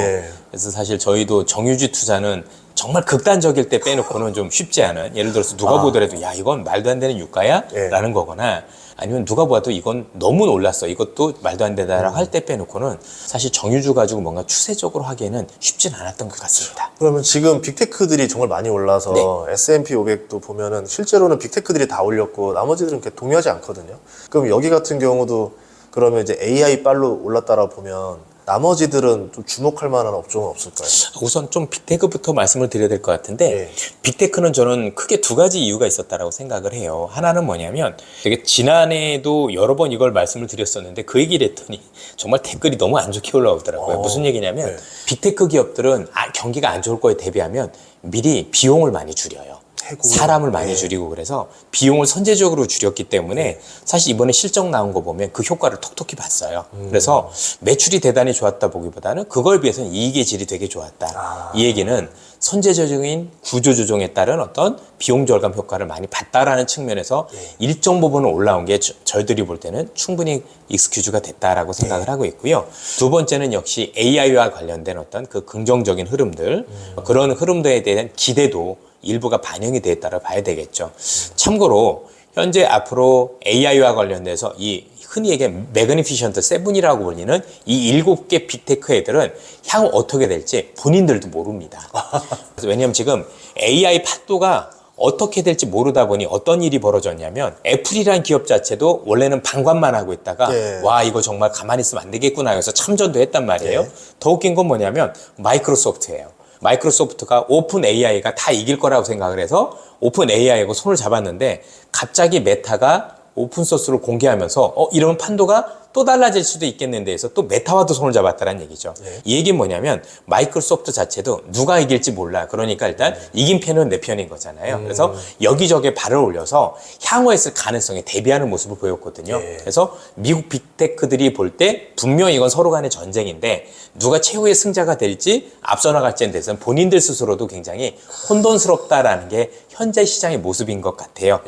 그래서 사실 저희도 정유주 투자는 정말 극단적일 때 빼놓고는 좀 쉽지 않은 예를 들어서 누가 보더라도 야 이건 말도 안 되는 유가야? 라는 거거나 아니면 누가 봐도 이건 너무 올랐어 이것도 말도 안 되다라고 할 때 빼놓고는 사실 정유주 가지고 뭔가 추세적으로 하기에는 쉽진 않았던 것 같습니다. 그러면 지금 빅테크들이 정말 많이 올라서 S&P 500도 보면은 실제로는 빅테크들이 다 올렸고 나머지들은 그렇게 동요하지 않거든요. 그럼 여기 같은 경우도 그러면 이제 AI 빨로 올랐다라 보면 나머지들은 좀 주목할 만한 업종은 없을까요? 우선 좀 빅테크부터 말씀을 드려야 될 것 같은데 예. 빅테크는 저는 크게 두 가지 이유가 있었다라고 생각을 해요. 하나는 뭐냐면 되게 지난해에도 여러 번 이걸 말씀을 드렸었는데 그 얘기를 했더니 정말 댓글이 너무 안 좋게 올라오더라고요. 무슨 얘기냐면 네. 빅테크 기업들은 경기가 안 좋을 거에 대비하면 미리 비용을 많이 줄여요. 사람을 많이 줄이고 그래서 비용을 선제적으로 줄였기 때문에 사실 이번에 실적 나온 거 보면 그 효과를 톡톡히 봤어요. 그래서 매출이 대단히 좋았다 보기보다는 그걸 비해서는 이익의 질이 되게 좋았다. 이 얘기는 선제적인 구조조정에 따른 어떤 비용 절감 효과를 많이 봤다라는 측면에서 일정 부분은 올라온 게 저희들이 볼 때는 충분히 익스큐즈가 됐다라고 생각을 하고 있고요. 두 번째는 역시 AI와 관련된 어떤 그 긍정적인 흐름들, 그런 흐름들에 대한 기대도 일부가 반영이 되었다고 봐야 되겠죠. 참고로 현재 앞으로 AI와 관련돼서 이 흔히 얘기하는 매그니피션트 세븐이라고 불리는 이 7개 빅테크 애들은 향후 어떻게 될지 본인들도 모릅니다. 그래서 왜냐하면 지금 AI 판도가 어떻게 될지 모르다 보니 어떤 일이 벌어졌냐면 애플이라는 기업 자체도 원래는 방관만 하고 있다가 와 이거 정말 가만히 있으면 안 되겠구나 해서 참전도 했단 말이에요. 더 웃긴 건 뭐냐면 마이크로소프트예요. 마이크로소프트가 오픈 AI가 다 이길 거라고 생각을 해서 오픈 AI하고 손을 잡았는데 갑자기 메타가 오픈 소스를 공개하면서 이러면 판도가 또 달라질 수도 있겠는데 해서 또 메타와도 손을 잡았다는 얘기죠. 이 얘기는 뭐냐면 마이크로소프트 자체도 누가 이길지 몰라. 그러니까 일단 이긴 편은 내 편인 거잖아요. 그래서 여기저기에 발을 올려서 향후에 있을 가능성에 대비하는 모습을 보였거든요. 그래서 미국 빅테크들이 볼 때 분명히 이건 서로 간의 전쟁인데 누가 최후의 승자가 될지 앞서 나갈지에 대해서는 본인들 스스로도 굉장히 혼돈스럽다라는 게 현재 시장의 모습인 것 같아요.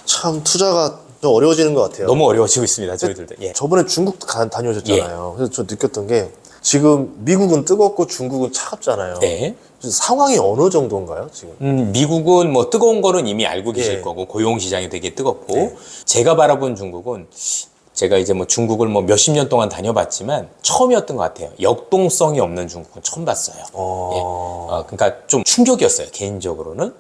참 투자가 좀 어려워지는 것 같아요. 너무 어려워지고 있습니다, 저희들도. 저번에 중국 다녀오셨잖아요. 그래서 저 느꼈던 게 지금 미국은 뜨겁고 중국은 차갑잖아요. 네. 상황이 어느 정도인가요, 지금? 미국은 뭐 뜨거운 거는 이미 알고 계실 거고 고용 시장이 되게 뜨겁고 제가 바라본 중국은 제가 이제 뭐 중국을 뭐 몇십 년 동안 다녀봤지만 처음이었던 것 같아요. 역동성이 없는 중국은 처음 봤어요. 그러니까 좀 충격이었어요. 개인적으로는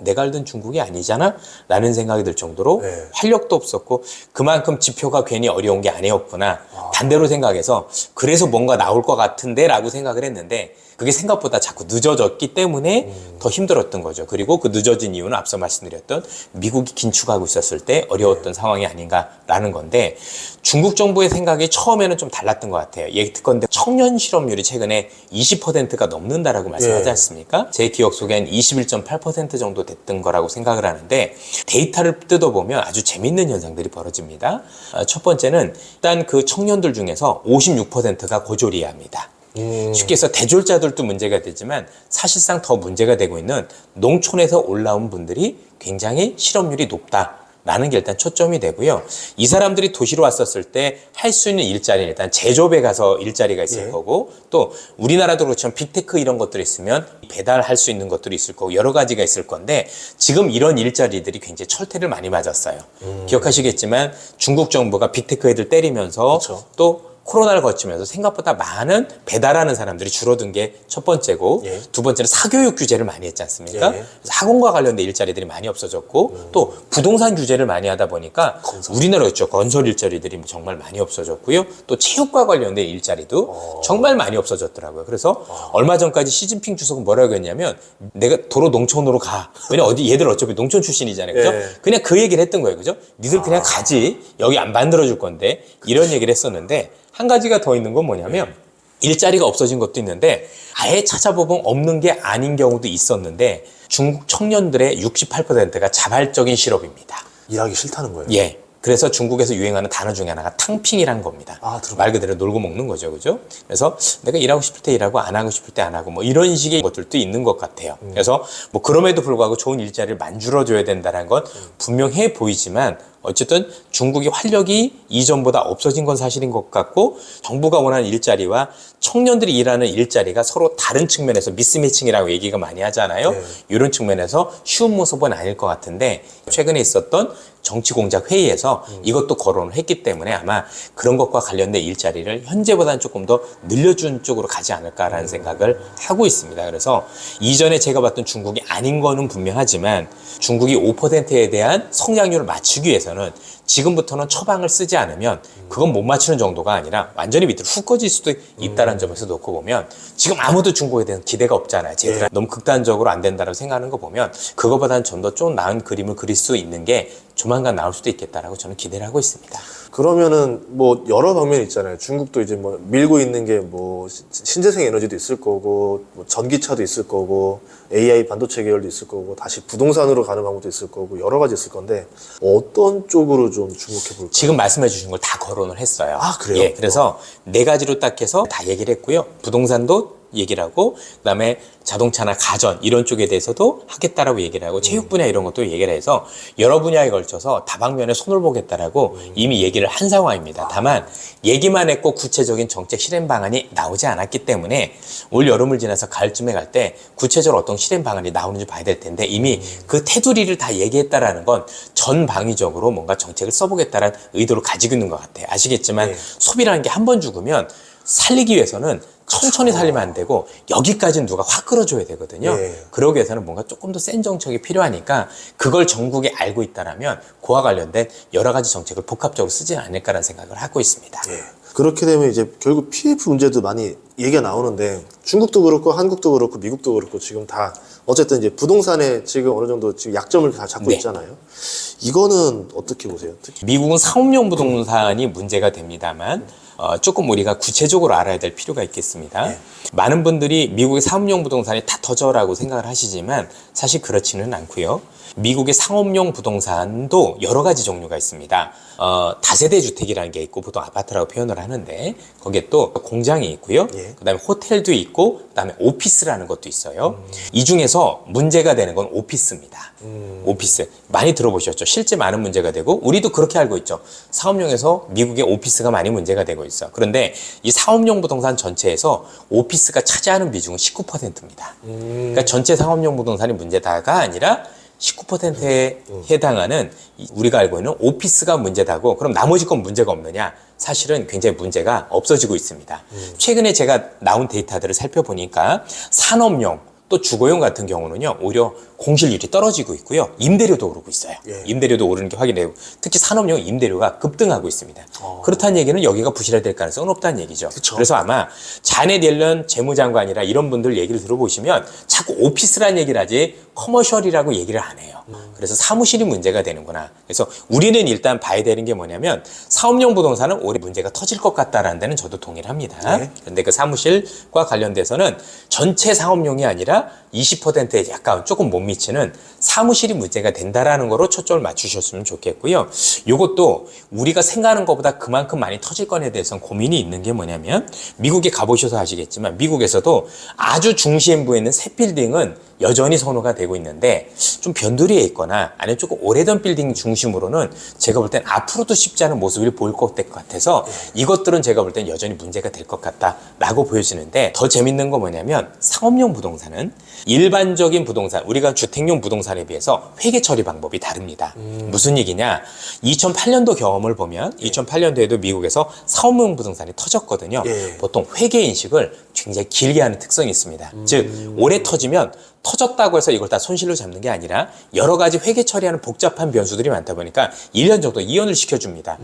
내가 알던 중국이 아니잖아? 라는 생각이 들 정도로 활력도 없었고 그만큼 지표가 괜히 어려운 게 아니었구나. 반대로 생각해서 그래서 뭔가 나올 것 같은데 라고 생각을 했는데 그게 생각보다 자꾸 늦어졌기 때문에 더 힘들었던 거죠. 그리고 그 늦어진 이유는 앞서 말씀드렸던 미국이 긴축하고 있었을 때 어려웠던 상황이 아닌가라는 건데 중국 정부의 생각이 처음에는 좀 달랐던 것 같아요. 예컨대 청년 실업률이 최근에 20%가 넘는다라고 말씀하지 않습니까? 제 기억 속엔 21.8% 정도 됐던 거라고 생각을 하는데 데이터를 뜯어보면 아주 재밌는 현상들이 벌어집니다. 첫 번째는 일단 그 청년들 중에서 56%가 고졸이합니다. 쉽게 해서 대졸자들도 문제가 되지만 사실상 더 문제가 되고 있는 농촌에서 올라온 분들이 굉장히 실업률이 높다라는 게 일단 초점이 되고요. 이 사람들이 도시로 왔었을 때 할 수 있는 일자리는 일단 제조업에 가서 일자리가 있을 거고 또 우리나라도 그렇지만 빅테크 이런 것들이 있으면 배달할 수 있는 것들이 있을 거고 여러 가지가 있을 건데 지금 이런 일자리들이 굉장히 철퇴를 많이 맞았어요. 기억하시겠지만 중국 정부가 빅테크 애들 때리면서 또 코로나를 거치면서 생각보다 많은 배달하는 사람들이 줄어든 게 첫 번째고 두 번째는 사교육 규제를 많이 했지 않습니까? 그래서 학원과 관련된 일자리들이 많이 없어졌고 또 부동산 규제를 많이 하다 보니까 우리나라였죠. 건설 일자리들이 정말 많이 없어졌고요. 또 체육과 관련된 일자리도 정말 많이 없어졌더라고요. 그래서 얼마 전까지 시진핑 주석은 뭐라고 했냐면 내가 도로 농촌으로 가. 왜냐면 얘들 어차피 농촌 출신이잖아요. 그죠? 그냥 그 얘기를 했던 거예요. 그죠? 니들 그냥 가지. 여기 안 만들어줄 건데. 이런 얘기를 했었는데 한 가지가 더 있는 건 뭐냐면 일자리가 없어진 것도 있는데 아예 찾아보면 없는 게 아닌 경우도 있었는데 중국 청년들의 68%가 자발적인 실업입니다. 일하기 싫다는 거예요? 예. 그래서 중국에서 유행하는 단어 중에 하나가 탕핑이라는 겁니다. 말 그대로 놀고 먹는 거죠. 그죠? 그래서 내가 일하고 싶을 때 일하고 안 하고 싶을 때 안 하고 뭐 이런 식의 것들도 있는 것 같아요. 그래서 뭐 그럼에도 불구하고 좋은 일자리를 만들어줘야 된다는 건 분명해 보이지만 어쨌든 중국의 활력이 이전보다 없어진 건 사실인 것 같고 정부가 원하는 일자리와 청년들이 일하는 일자리가 서로 다른 측면에서 미스매칭이라고 얘기가 많이 하잖아요. 이런 측면에서 쉬운 모습은 아닐 것 같은데 최근에 있었던 정치공작 회의에서 이것도 거론을 했기 때문에 아마 그런 것과 관련된 일자리를 현재보다는 조금 더 늘려준 쪽으로 가지 않을까라는 생각을 하고 있습니다. 그래서 이전에 제가 봤던 중국이 아닌 거는 분명하지만 중국이 5%에 대한 성장률을 맞추기 위해서는 지금부터는 처방을 쓰지 않으면 그건 못 맞추는 정도가 아니라 완전히 밑으로 훅 꺼질 수도 있다는 점에서 놓고 보면 지금 아무도 중국에 대한 기대가 없잖아요. 쟤들아 너무 극단적으로 안 된다고 생각하는 거 보면 그거보다는 좀 더 좀 나은 그림을 그릴 수 있는 게 조만간 나올 수도 있겠다라고 저는 기대를 하고 있습니다. 그러면은 뭐 여러 방면이 있잖아요. 중국도 이제 뭐 밀고 있는 게 뭐 신재생 에너지도 있을 거고, 뭐 전기차도 있을 거고, AI 반도체 계열도 있을 거고, 다시 부동산으로 가는 방법도 있을 거고, 여러 가지 있을 건데 어떤 쪽으로 좀 주목해 볼까요? 지금 말씀해 주신 걸 다 거론을 했어요. 아, 그래요? 예, 그래서 네 가지로 딱 해서 다 얘기를 했고요. 부동산도 얘기를 하고, 그다음에 자동차나 가전 이런 쪽에 대해서도 하겠다라고 얘기를 하고, 체육 분야 이런 것도 얘기를 해서 여러 분야에 걸쳐서 다방면에 손을 보겠다라고 이미 얘기를 한 상황입니다. 다만 얘기만 했고 구체적인 정책 실행 방안이 나오지 않았기 때문에 올 여름을 지나서 가을쯤에 갈 때 구체적으로 어떤 실행 방안이 나오는지 봐야 될 텐데, 이미 그 테두리를 다 얘기했다라는 건 전방위적으로 뭔가 정책을 써보겠다라는 의도를 가지고 있는 것 같아요. 아시겠지만 네. 소비라는 게 한 번 죽으면 살리기 위해서는 천천히 살리면 안 되고 여기까지는 누가 확 끌어줘야 되거든요. 네. 그러기 위해서는 뭔가 조금 더 센 정책이 필요하니까 그걸 전국에 알고 있다라면 그와 관련된 여러 가지 정책을 복합적으로 쓰지 않을까라는 생각을 하고 있습니다. 예. 그렇게 되면 이제 결국 PF 문제도 많이 얘기가 나오는데, 중국도 그렇고 한국도 그렇고 미국도 그렇고 지금 다 어쨌든 이제 부동산에 지금 어느 정도 지금 약점을 다 잡고 네. 있잖아요. 이거는 어떻게 보세요? 특히 미국은 사업용 부동산이 문제가 됩니다만 조금 우리가 구체적으로 알아야 될 필요가 있겠습니다. 네. 많은 분들이 미국의 사업용 부동산이 다 터져라고 생각을 하시지만 사실 그렇지는 않고요. 미국의 상업용 부동산도 여러 가지 종류가 있습니다. 다세대 주택이라는 게 있고 보통 아파트라고 표현을 하는데 거기에 또 공장이 있고요. 예. 그다음에 호텔도 있고 그다음에 오피스라는 것도 있어요. 이 중에서 문제가 되는 건 오피스입니다. 오피스 많이 들어보셨죠? 실제 많은 문제가 되고 우리도 그렇게 알고 있죠. 사업용에서 미국의 오피스가 많이 문제가 되고 있어. 그런데 이 사업용 부동산 전체에서 오피스가 차지하는 비중은 19%입니다. 그러니까 전체 상업용 부동산이 문제다가 아니라 19%에 해당하는 우리가 알고 있는 오피스가 문제다고, 그럼 나머지 건 문제가 없느냐? 사실은 굉장히 문제가 없어지고 있습니다. 최근에 제가 나온 데이터들을 살펴보니까 산업용 또 주거용 같은 경우는요 오히려 공실률이 떨어지고 있고요, 임대료도 오르고 있어요. 예. 임대료도 오르는 게 확인되고 특히 산업용 임대료가 급등하고 있습니다. 그렇다는 얘기는 여기가 부실화될 가능성은 없다는 얘기죠. 그쵸. 그래서 아마 자넷 옐런 재무장관이라 이런 분들 얘기를 들어보시면 자꾸 오피스란 얘기를 하지 커머셜이라고 얘기를 안 해요. 그래서 사무실이 문제가 되는구나. 그래서 우리는 일단 봐야 되는 게 뭐냐면 사업용 부동산은 올해 문제가 터질 것 같다라는 데는 저도 동의를 합니다. 네. 그런데 그 사무실과 관련돼서는 전체 사업용이 아니라 20%에 약간 조금 못 미치는 사무실이 문제가 된다라는 거로 초점을 맞추셨으면 좋겠고요. 이것도 우리가 생각하는 것보다 그만큼 많이 터질 건에 대해서는 고민이 있는 게 뭐냐면, 미국에 가보셔서 아시겠지만 미국에서도 아주 중심부에 있는 새 빌딩은 여전히 선호가 되고 있는데 좀 변두리에 있거나 아니면 조금 오래된 빌딩 중심으로는 제가 볼 땐 앞으로도 쉽지 않은 모습을 보일 것 같아서 이것들은 제가 볼 땐 여전히 문제가 될 것 같다라고 보여지는데, 더 재밌는 건 뭐냐면 상업용 부동산은 일반적인 부동산, 우리가 주택용 부동산에 비해서 회계 처리 방법이 다릅니다. 무슨 얘기냐? 2008년도 경험을 보면 2008년도에도 미국에서 사업용 부동산이 터졌거든요. 예. 보통 회계 인식을 굉장히 길게 하는 특성이 있습니다. 즉 오래 터지면 터졌다고 해서 이걸 다 손실로 잡는 게 아니라 여러 가지 회계 처리하는 복잡한 변수들이 많다 보니까 1년 정도 이연을 시켜줍니다.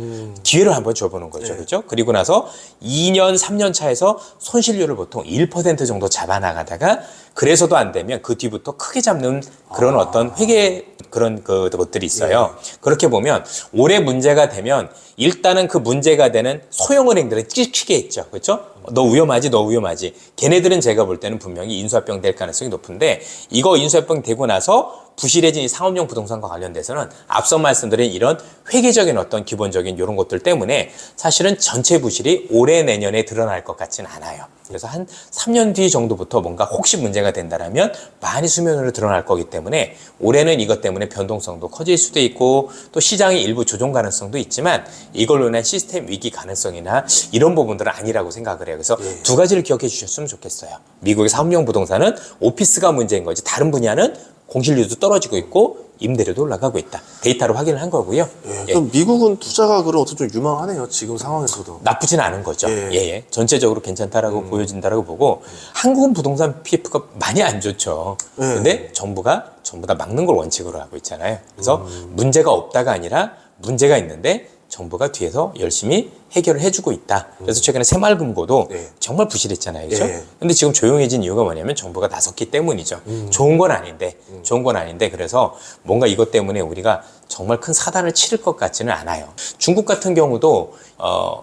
기회를 한번 줘보는 거죠. 그렇죠? 그리고 나서 2년, 3년 차에서 손실률을 보통 1% 정도 잡아나가다가 그래서도 안 되면 그 뒤부터 크게 잡는 그런 어떤 회계 그런 것들이 있어요. 그렇게 보면 올해 문제가 되면 일단은 그 문제가 되는 소형은행들은 찍히게 했죠. 그렇죠? 너 위험하지, 너 위험하지. 걔네들은 제가 볼 때는 분명히 인수합병 될 가능성이 높은데, 이거 인수합병 되고 나서 부실해진 이 상업용 부동산과 관련돼서는 앞서 말씀드린 이런 회계적인 어떤 기본적인 이런 것들 때문에 사실은 전체 부실이 올해 내년에 드러날 것 같지는 않아요. 그래서 한 3년 뒤 정도부터 뭔가 혹시 문제가 된다면 많이 수면으로 드러날 거기 때문에 올해는 이것 때문에 변동성도 커질 수도 있고 또 시장의 일부 조정 가능성도 있지만 이걸로 인한 시스템 위기 가능성이나 이런 부분들은 아니라고 생각을 해요. 그래서 두 가지를 기억해 주셨으면 좋겠어요. 미국의 사업용 부동산은 오피스가 문제인 거지 다른 분야는 공실률도 떨어지고 있고 임대료도 올라가고 있다. 데이터로 확인을 한 거고요. 예. 그럼 미국은 투자가 그럼 어떻게 좀 유망하네요. 지금 상황에서도. 나쁘진 않은 거죠. 예. 전체적으로 괜찮다라고 보여진다라고 보고, 한국은 부동산 PF가 많이 안 좋죠. 근데 정부가 전부 다 막는 걸 원칙으로 하고 있잖아요. 그래서 문제가 없다가 아니라 문제가 있는데 정부가 뒤에서 열심히 해결을 해주고 있다. 그래서 최근에 새마을금고도 네. 정말 부실했잖아요. 그죠? 예. 근데 지금 조용해진 이유가 뭐냐면 정부가 나섰기 때문이죠. 좋은 건 아닌데 그래서 뭔가 이것 때문에 우리가 정말 큰 사단을 치를 것 같지는 않아요. 중국 같은 경우도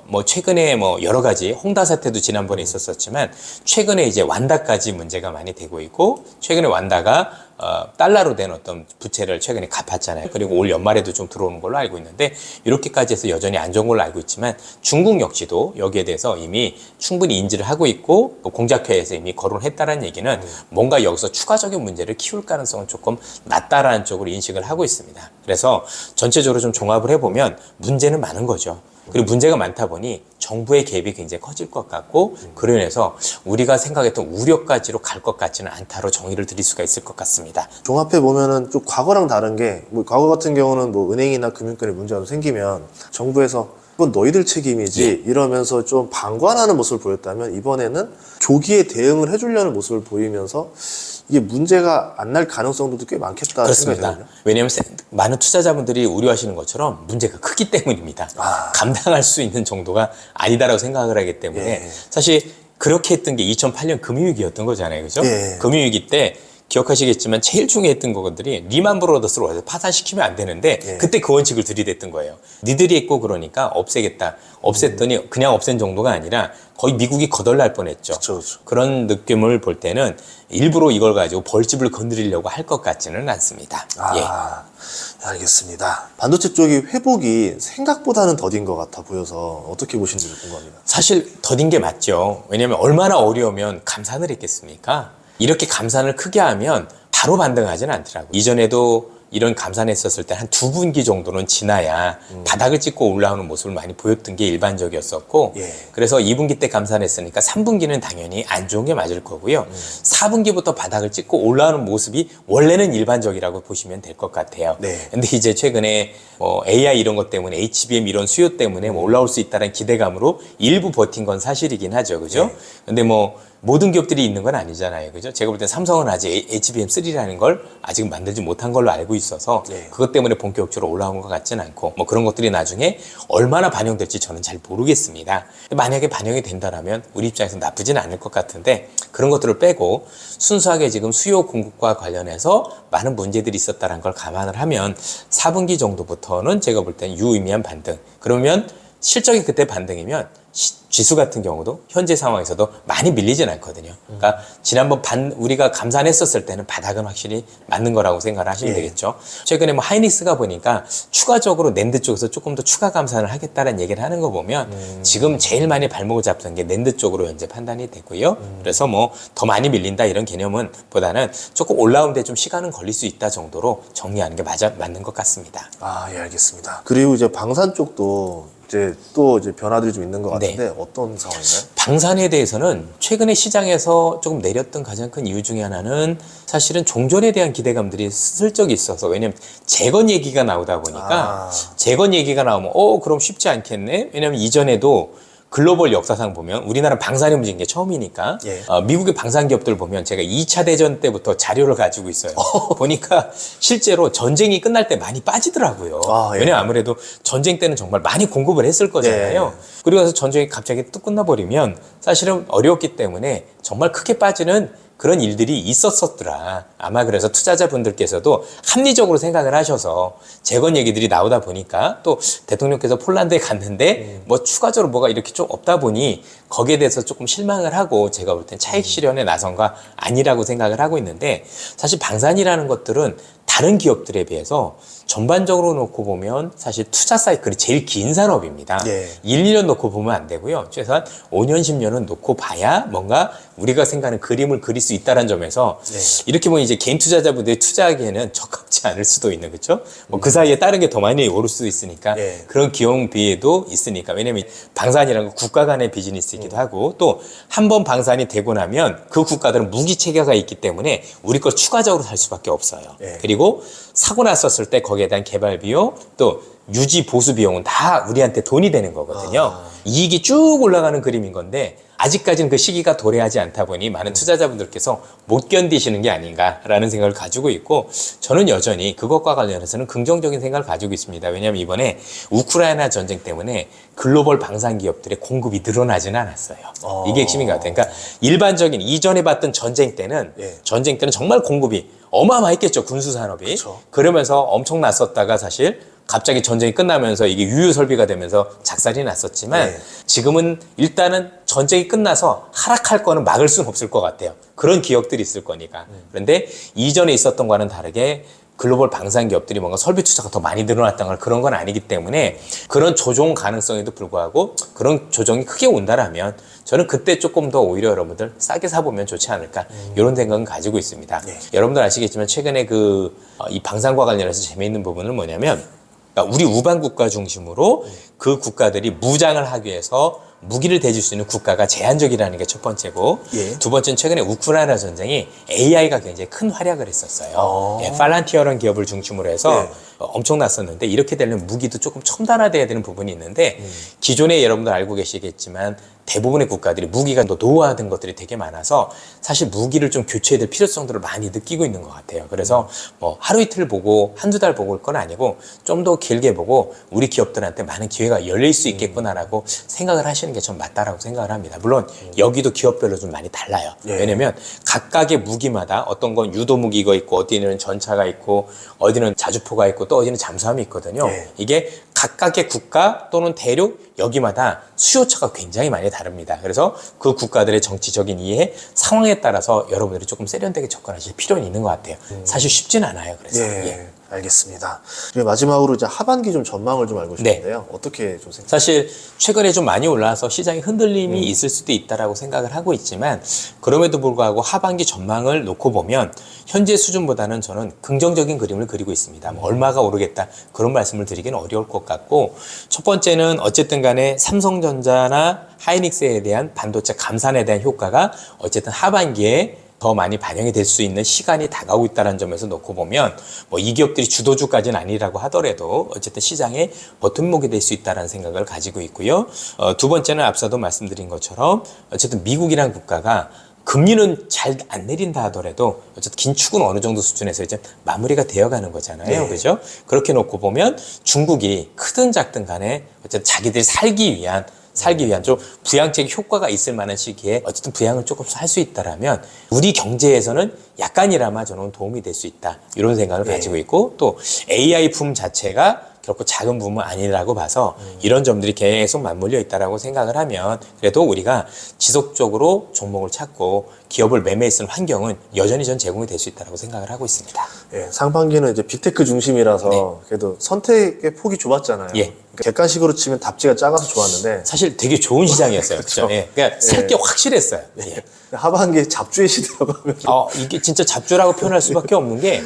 뭐 최근에 뭐 여러 가지 홍다 사태도 지난번에 있었었지만 최근에 이제 완다까지 문제가 많이 되고 있고 최근에 완다가 달러로 된 어떤 부채를 최근에 갚았잖아요. 그리고 올 연말에도 좀 들어오는 걸로 알고 있는데 이렇게까지 해서 여전히 안 좋은 걸로 알고 있지만 중국 역시도 여기에 대해서 이미 충분히 인지를 하고 있고 공작회에서 이미 거론을 했다는 얘기는 뭔가 여기서 추가적인 문제를 키울 가능성은 조금 낮다라는 쪽으로 인식을 하고 있습니다. 그래서 전체적으로 좀 종합을 해보면 문제는 많은 거죠. 그리고 문제가 많다 보니 정부의 개입이 굉장히 커질 것 같고 그로 인해서 우리가 생각했던 우려까지로 갈 것 같지는 않다로 정의를 드릴 수가 있을 것 같습니다. 종합해 보면은 좀 과거랑 다른 게, 뭐 과거 같은 경우는 뭐 은행이나 금융권에 문제가 좀 생기면 정부에서 이건 너희들 책임이지 이러면서 좀 방관하는 모습을 보였다면 이번에는 조기에 대응을 해주려는 모습을 보이면서 이게 문제가 안 날 가능성도 꽤 많겠다 생각이 그렇습니다. 들거든요. 왜냐하면 많은 투자자분들이 우려하시는 것처럼 문제가 크기 때문입니다. 감당할 수 있는 정도가 아니다라고 생각을 하기 때문에 예. 사실 그렇게 했던 게 2008년 금융위기였던 거잖아요. 그죠? 예. 금융위기 때 기억하시겠지만 제일 중요했던 것들이 리만 브로더스로 와서 파산시키면 안 되는데 예. 그때 그 원칙을 들이댔던 거예요. 니들이 했고 그러니까 없애겠다. 없앴더니 그냥 없앤 정도가 아니라 거의 미국이 거덜날 뻔했죠. 그쵸. 그런 느낌을 볼 때는 일부러 이걸 가지고 벌집을 건드리려고 할 것 같지는 않습니다. 예. 알겠습니다. 반도체 쪽이 회복이 생각보다는 더딘 것 같아 보여서 어떻게 보시는지 궁금합니다. 사실 더딘 게 맞죠. 왜냐하면 얼마나 어려우면 감산을 했겠습니까? 이렇게 감산을 크게 하면 바로 반등하지는 않더라고요. 이전에도 이런 감산했었을 때 한 2분기 정도는 지나야 바닥을 찍고 올라오는 모습을 많이 보였던 게 일반적이었었고 예. 그래서 2분기 때 감산했으니까 3분기는 당연히 안 좋은 게 맞을 거고요. 4분기부터 바닥을 찍고 올라오는 모습이 원래는 일반적이라고 보시면 될 것 같아요. 네. 근데 이제 최근에 AI 이런 것 때문에 HBM 이런 수요 때문에 뭐 올라올 수 있다는 기대감으로 일부 버틴 건 사실이긴 하죠. 그죠? 네. 근데 뭐 모든 기업들이 있는 건 아니잖아요. 그죠? 제가 볼 땐 삼성은 아직 HBM3라는 걸 아직 만들지 못한 걸로 알고 있어서 네. 그것 때문에 본격적으로 올라온 것 같지는 않고 뭐 그런 것들이 나중에 얼마나 반영될지 저는 잘 모르겠습니다. 만약에 반영이 된다면 우리 입장에서 나쁘지는 않을 것 같은데 그런 것들을 빼고 순수하게 지금 수요 공급과 관련해서 많은 문제들이 있었다는 걸 감안을 하면 4분기 정도부터는 제가 볼 땐 유의미한 반등. 그러면 실적이 그때 반등이면 지수 같은 경우도 현재 상황에서도 많이 밀리진 않거든요. 그러니까 지난번 우리가 감산했었을 때는 바닥은 확실히 맞는 거라고 생각을 하시면 예. 되겠죠. 최근에 뭐 하이닉스가 보니까 추가적으로 낸드 쪽에서 조금 더 추가 감산을 하겠다는 얘기를 하는 거 보면 지금 제일 많이 발목을 잡던 게 낸드 쪽으로 현재 판단이 되고요. 그래서 뭐 더 많이 밀린다 이런 개념은 보다는 조금 올라오는데 좀 시간은 걸릴 수 있다 정도로 정리하는 게 맞는 것 같습니다. 예, 알겠습니다. 그리고 이제 방산 쪽도 이제 또 이제 변화들이 좀 있는 것 같은데 어떤 상황인가요? 방산에 대해서는 최근에 시장에서 조금 내렸던 가장 큰 이유 중에 하나는 사실은 종전에 대한 기대감들이 슬쩍 있어서 왜냐면 재건 얘기가 나오다 보니까 재건 얘기가 나오면 그럼 쉽지 않겠네. 왜냐면 이전에도 글로벌 역사상 보면 우리나라 방산이 움직인 게 처음이니까 예. 미국의 방산 기업들 보면 제가 2차 대전 때부터 자료를 가지고 있어요. 보니까 실제로 전쟁이 끝날 때 많이 빠지더라고요. 예. 왜냐면 아무래도 전쟁 때는 정말 많이 공급을 했을 거잖아요. 예. 그리고 나서 전쟁이 갑자기 뚝 끝나버리면 사실은 어려웠기 때문에 정말 크게 빠지는 그런 일들이 있었었더라. 아마 그래서 투자자분들께서도 합리적으로 생각을 하셔서 재건 얘기들이 나오다 보니까 또 대통령께서 폴란드에 갔는데 뭐 추가적으로 뭐가 이렇게 좀 없다 보니 거기에 대해서 조금 실망을 하고 제가 볼 땐 차익 실현에 나선 거 아니라고 생각을 하고 있는데 사실 방산이라는 것들은 다른 기업들에 비해서 전반적으로 놓고 보면 사실 투자 사이클이 제일 긴 산업입니다. 예. 1, 2년 놓고 보면 안 되고요. 최소한 5년, 10년은 놓고 봐야 뭔가 우리가 생각하는 그림을 그릴 수 있다는 점에서 이렇게 보면 이제 개인 투자자분들이 투자하기에는 적합지 않을 수도 있는, 그렇죠? 뭐 그 사이에 다른 게 더 많이 오를 수도 있으니까 그런 기용비에도 있으니까. 왜냐면 방산이라는 건 국가 간의 비즈니스이기도 하고 또 한 번 방산이 되고 나면 그 국가들은 무기 체계가 있기 때문에 우리 걸 추가적으로 살 수밖에 없어요. 그리고 사고 났었을 때 거기에 대한 개발 비용 또 유지 보수 비용은 다 우리한테 돈이 되는 거거든요. 이익이 쭉 올라가는 그림인 건데 아직까지는 그 시기가 도래하지 않다 보니 많은 투자자분들께서 못 견디시는 게 아닌가라는 생각을 가지고 있고, 저는 여전히 그것과 관련해서는 긍정적인 생각을 가지고 있습니다. 왜냐하면 이번에 우크라이나 전쟁 때문에 글로벌 방산 기업들의 공급이 늘어나지는 않았어요. 이게 핵심인 것 같아요. 그러니까 일반적인 이전에 봤던 전쟁 때는 정말 공급이 어마어마했겠죠, 군수 산업이. 그쵸. 그러면서 엄청 났었다가 사실 갑자기 전쟁이 끝나면서 이게 유유 설비가 되면서 작살이 났었지만 지금은 일단은 전쟁이 끝나서 하락할 거는 막을 수는 없을 것 같아요. 그런 기업들이 있을 거니까. 그런데 이전에 있었던 거와는 다르게 글로벌 방산 기업들이 뭔가 설비 투자가 더 많이 늘어났다거나 그런 건 아니기 때문에 그런 조정 가능성에도 불구하고 그런 조정이 크게 온다라면 저는 그때 조금 더 오히려 여러분들 싸게 사보면 좋지 않을까 이런 생각은 가지고 있습니다. 여러분들 아시겠지만 최근에 이 방산과 관련해서 재미있는 부분은 뭐냐면, 그러니까 우리 우방 국가 중심으로 그 국가들이 무장을 하기 위해서 무기를 대줄 수 있는 국가가 제한적이라는 게 첫 번째고, 두 번째는 최근에 우크라이나 전쟁이 AI가 굉장히 큰 활약을 했었어요. 팔란티어라는 기업을 중심으로 해서 엄청났었는데, 이렇게 되려면 무기도 조금 첨단화돼야 되는 부분이 있는데 기존에 여러분들 알고 계시겠지만 대부분의 국가들이 무기가 또 노후화된 것들이 되게 많아서 사실 무기를 좀 교체해야 될 필요성들을 많이 느끼고 있는 것 같아요. 그래서 뭐 하루 이틀 보고 한두 달 보고 올 건 아니고 좀 더 길게 보고 우리 기업들한테 많은 기회가 열릴 수 있겠구나라고 생각을 하시는 게 전 맞다라고 생각을 합니다. 물론 여기도 기업별로 좀 많이 달라요. 왜냐면 각각의 무기마다 어떤 건 유도 무기가 있고 어디는 전차가 있고 어디는 자주포가 있고 또 어디는 잠수함이 있거든요. 이게 각각의 국가 또는 대륙 여기마다 수요처가 굉장히 많이 다릅니다. 그래서 그 국가들의 정치적인 이해, 상황에 따라서 여러분들이 조금 세련되게 접근하실 필요는 있는 것 같아요. 사실 쉽진 않아요. 그래서. 알겠습니다. 그리고 마지막으로 이제 하반기 좀 전망을 좀 알고 싶은데요. 어떻게 좀 생각하세요? 사실 최근에 좀 많이 올라와서 시장에 흔들림이 있을 수도 있다라고 생각을 하고 있지만, 그럼에도 불구하고 하반기 전망을 놓고 보면 현재 수준보다는 저는 긍정적인 그림을 그리고 있습니다. 뭐 얼마가 오르겠다 그런 말씀을 드리기는 어려울 것 같고, 첫 번째는 어쨌든 간에 삼성전자나 하이닉스에 대한 반도체 감산에 대한 효과가 어쨌든 하반기에 더 많이 반영이 될 수 있는 시간이 다가오고 있다는 점에서 놓고 보면 뭐 이 기업들이 주도주까지는 아니라고 하더라도 어쨌든 시장에 버팀목이 될 수 있다는 생각을 가지고 있고요. 두 번째는 앞서도 말씀드린 것처럼 어쨌든 미국이라는 국가가 금리는 잘 안 내린다 하더라도 어쨌든 긴축은 어느 정도 수준에서 이제 마무리가 되어가는 거잖아요. 그죠? 그렇게 놓고 보면 중국이 크든 작든 간에 어쨌든 자기들이 살기 위한 좀 부양책의 효과가 있을 만한 시기에 어쨌든 부양을 조금 할 수 있다라면 우리 경제에서는 약간이나마 저는 도움이 될 수 있다, 이런 생각을 가지고 있고, 또 AI 품 자체가 결코 작은 부분은 아니라고 봐서 이런 점들이 계속 맞물려 있다라고 생각을 하면 그래도 우리가 지속적으로 종목을 찾고 기업을 매매해 쓰는 환경은 여전히 전 제공이 될 수 있다라고 생각을 하고 있습니다. 상반기는 이제 빅테크 중심이라서 그래도 선택의 폭이 좁았잖아요. 객관식으로 치면 답지가 작아서 좋았는데 사실 되게 좋은 시장이었어요. 그렇죠? 그러니까 살 게 확실했어요. 하반기에 잡주의 시대라고 하면 이게 진짜 잡주라고 표현할 수밖에 없는 게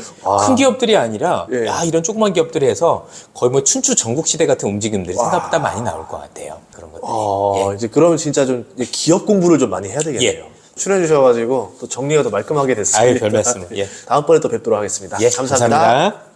큰 기업들이 아니라 이런 조그만 기업들이 해서 거의 뭐 춘추 전국시대 같은 움직임들이 생각보다 많이 나올 것 같아요. 그런 것들이. 이제 그러면 진짜 좀 이제 기업 공부를 좀 많이 해야 되겠네요. 출연해 주셔가지고 또 정리가 더 말끔하게 됐습니다. 별 말씀을. 다음번에 또 뵙도록 하겠습니다. 감사합니다. 감사합니다.